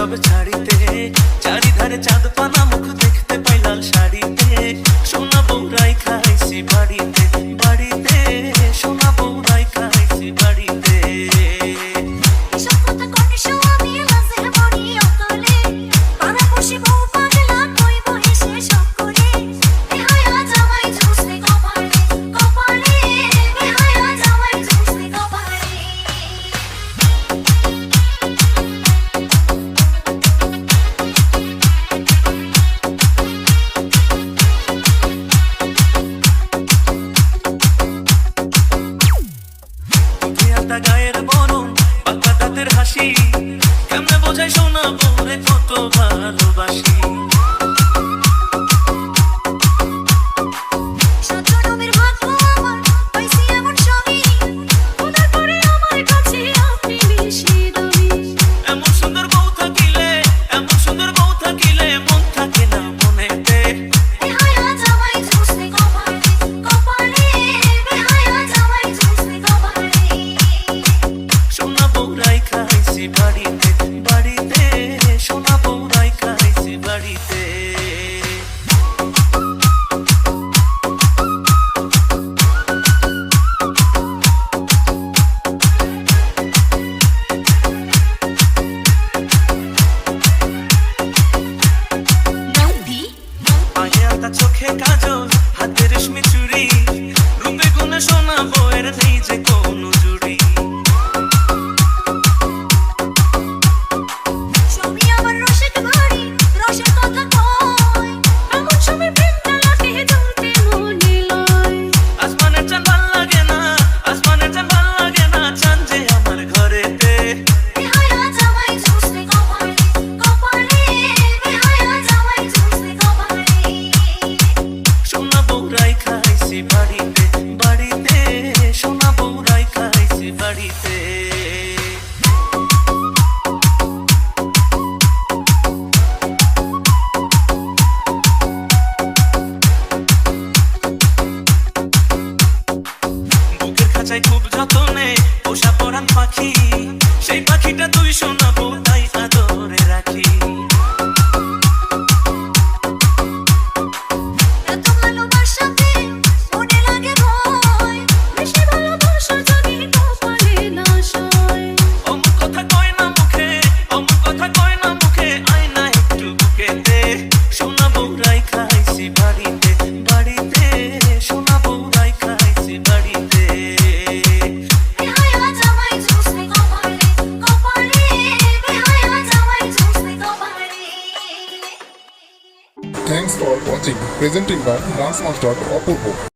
সব ছাড়িতে, চারিধারে চাঁদ পানা মুখ দেখতে পাই লাল শাড়িতে। সোনা বউরাই খাইছি বাড়িতে বাড়িতে, সোনা বউরাই খাইছি বাড়িতে। গায়ের বরং পাকা দাঁতের হাসি, কেমনে বোঝাই সোনা বউরে কত ভালোবাসি। এমন সুন্দর বউ থাকিলে, এমন সুন্দর বউ থাকিলে মন থাকে না মনেতে। সোনা বউরাই খাইছি বাড়িতে বাড়িতে, সোনা বউরাই খাইছি বাড়িতে। পায়ে আলতা চোখে কাজল হাতে রেশমি চুড়ি, রূপে গুণে সোনা বউয়ের নেই যে কোনো জুড়ি। আসমানের চাঁদ ভাল লাগে না, আসমানের চাঁদ ভাল লাগে না, চাঁদ যে আমার ঘরেতে। সোনা বউরাই খাইছি বাড়িতে বাড়িতে, সোনা বউরাই খাইছি বাড়িতে। বুকের খাঁচায় খুব যতনে পোষা পরাণ পাখি, সেই পাখিটা তুই সোনা বউ তাই আদরে রাখি। অমন কথা কয় না মুখে, অমন কথা কয় না মুখে, আয় না একটু বুকেতে। সোনা বউরাই খাইছি বাড়িতে বাড়িতে, সোনা বউরাই খাইছি বাড়িতে। Thanks for watching. Presenting by Dance Master Apurvo.